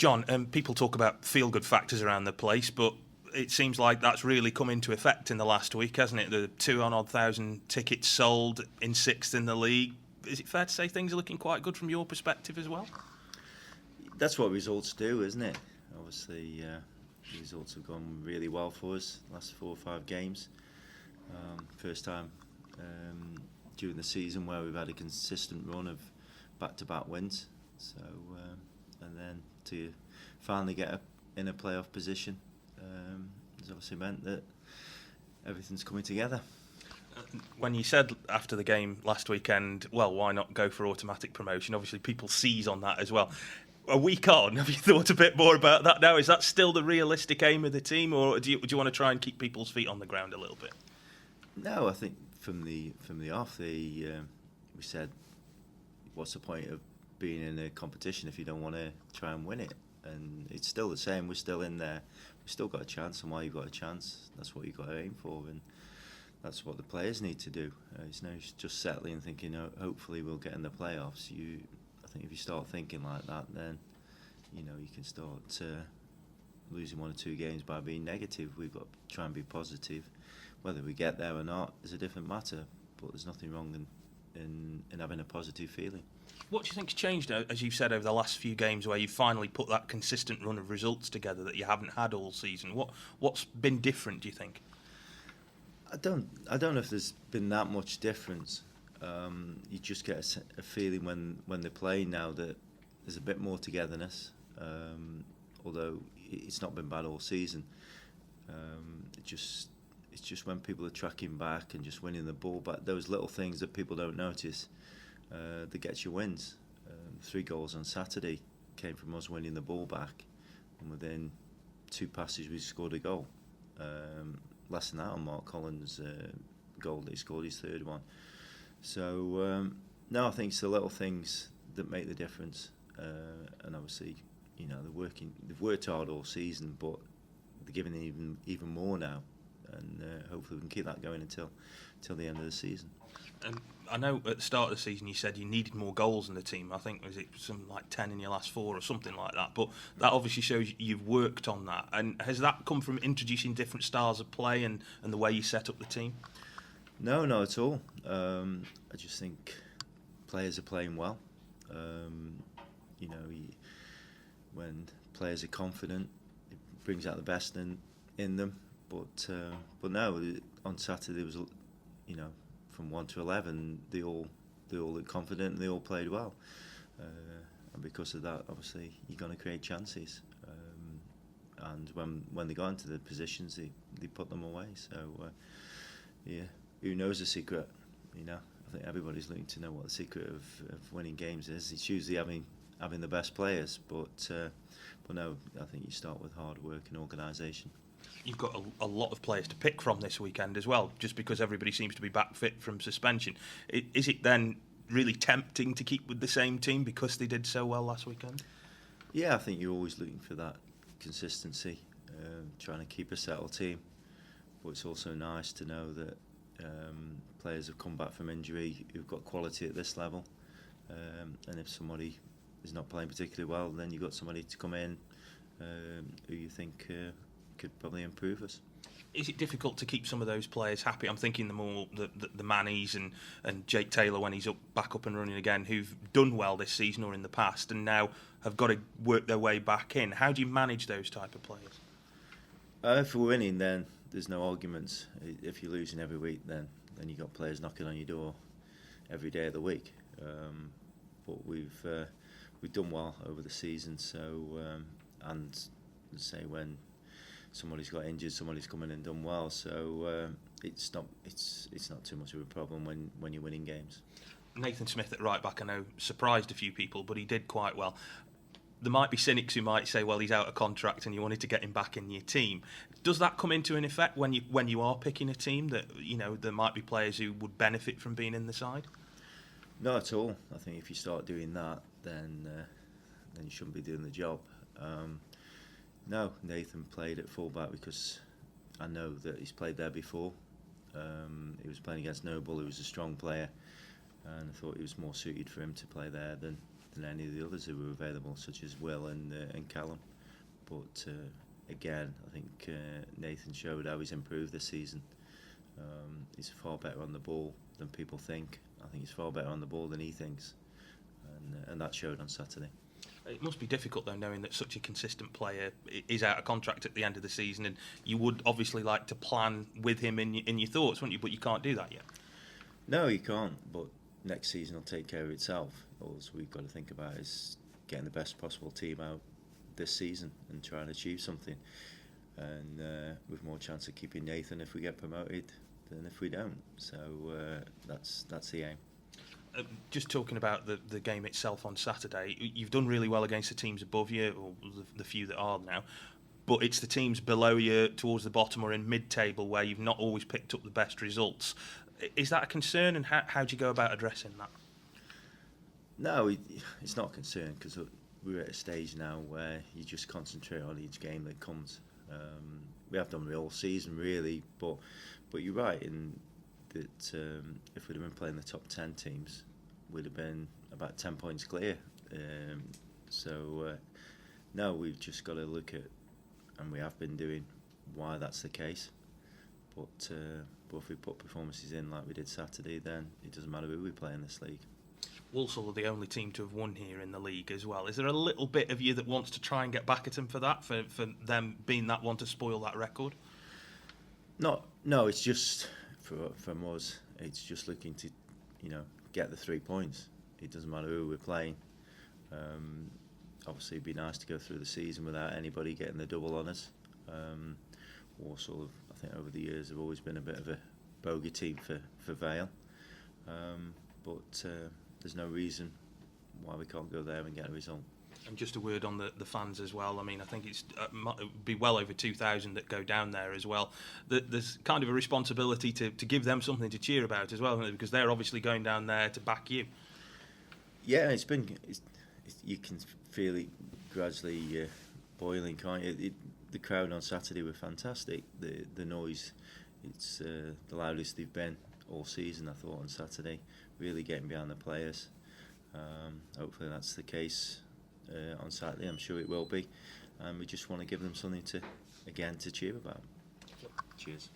John, people talk about feel-good factors around the place, but it seems like that's really come into effect in the last week, hasn't it? The 2,000 tickets sold in 6th in the league. Is it fair to say things are looking quite good from your perspective as well? That's what results do, isn't it? Obviously, the results have gone really well for us the last 4 or 5 games. First time during the season where we've had a consistent run of back-to-back wins. So, and then to finally get in a playoff position has obviously meant that everything's coming together. When you said after the game last weekend, well, why not go for automatic promotion? Obviously, people seize on that as well. A week on, have you thought a bit more about that now? Is that still the realistic aim of the team, or do you want to try and keep people's feet on the ground a little bit? No, I think from the off, we said, what's the point of being in a competition if you don't want to try and win it? And it's still the same. We're still in there. We've still got a chance, and while you've got a chance, that's what you've got to aim for, and that's what the players need to do. It's no just settling and thinking, hopefully we'll get in the playoffs. I think if you start thinking like that, then you can start losing 1 or 2 games by being negative. We've got to try and be positive. Whether we get there or not is a different matter, but there's nothing wrong in having a positive feeling. What do you think's changed, as you've said, over the last few games where you've finally put that consistent run of results together that you haven't had all season? What's been different, do you think? I don't know if there's been that much difference. You just get a feeling when they're playing now that there's a bit more togetherness, although it's not been bad all season. It's just when people are tracking back and just winning the ball back, those little things that people don't notice that gets you wins. 3 goals on Saturday came from us winning the ball back, and within 2 passes we scored a goal. Less than that on Mark Collins' goal that he scored his 3rd one. So no, I think it's the little things that make the difference, and obviously they've worked hard all season, but they're giving even more now, and hopefully we can keep that going until the end of the season. I know at the start of the season you said you needed more goals in the team. I think was it something like 10 in your last 4 or something like that. But that obviously shows you've worked on that. And has that come from introducing different styles of play and the way you set up the team? No, not at all. I just think players are playing well. When players are confident, it brings out the best in them. But no, on Saturday there was, from 1 to 11, they all looked confident and they all played well. And because of that, obviously, you're going to create chances. And when they got into the positions, they put them away. So, who knows the secret? I think everybody's looking to know what the secret of winning games is. It's usually having the best players, but no, I think you start with hard work and organisation. You've got a lot of players to pick from this weekend as well, just because everybody seems to be back fit from suspension. Is it then really tempting to keep with the same team because they did so well last weekend? Yeah, I think you're always looking for that consistency, trying to keep a settled team. But it's also nice to know that players have come back from injury who've got quality at this level. And if somebody is not playing particularly well, then you've got somebody to come in who you think could probably improve us. Is it difficult to keep some of those players happy? I'm thinking the Mannies and Jake Taylor when he's back up and running again, who've done well this season or in the past and now have got to work their way back in. How do you manage those type of players? If we're winning, then there's no arguments. If you're losing every week, then you've got players knocking on your door every day of the week. But we've done well over the season, so and say when somebody's got injured, somebody's come in and done well. So it's not too much of a problem when you're winning games. Nathan Smith at right back, I know, surprised a few people, but he did quite well. There might be cynics who might say, well, he's out of contract and you wanted to get him back in your team. Does that come into an effect when you are picking a team that there might be players who would benefit from being in the side? Not at all. I think if you start doing that, then you shouldn't be doing the job. No, Nathan played at fullback because I know that he's played there before. He was playing against Noble, who was a strong player, and I thought he was more suited for him to play there than than any of the others who were available, such as Will and Callum. But again, I think Nathan showed how he's improved this season. He's far better on the ball than people think. I think he's far better on the ball than he thinks, and that showed on Saturday. It must be difficult though, knowing that such a consistent player is out of contract at the end of the season, and you would obviously like to plan with him in your thoughts, wouldn't you? But you can't do that yet. No, you can't. But next season will take care of itself. All we've got to think about is getting the best possible team out this season and trying to achieve something. And with more chance of keeping Nathan if we get promoted than if we don't. So that's the aim. Just talking about the game itself on Saturday, you've done really well against the teams above you, or the few that are now, but it's the teams below you, towards the bottom or in mid-table, where you've not always picked up the best results. Is that a concern, and how do you go about addressing that? No, it's not a concern, because we're at a stage now where you just concentrate on each game that comes. We have done all season, really, but you're right in that if we'd have been playing the top 10 teams, we'd have been about 10 points clear. No, we've just got to look at, and we have been doing, why that's the case. But if we put performances in like we did Saturday, then it doesn't matter who we play in this league. Walsall are the only team to have won here in the league as well. Is there a little bit of you that wants to try and get back at them for that, for them being that one to spoil that record? No, it's just from us. It's just looking to, get the 3 points. It doesn't matter who we're playing. Obviously, it'd be nice to go through the season without anybody getting the double on us. Walsall, I think, over the years have always been a bit of a bogey team for Vale. But there's no reason why we can't go there and get a result. And just a word on the fans as well. I mean, I think it would be well over 2,000 that go down there as well. There's kind of a responsibility to give them something to cheer about as well, because they're obviously going down there to back you. Yeah, you can feel it gradually boiling, can't you? The crowd on Saturday were fantastic. The noise, it's the loudest they've been all season, I thought, on Saturday. Really getting behind the players. Hopefully that's the case on Saturday. I'm sure it will be. We just want to give them something to cheer about. Cheers.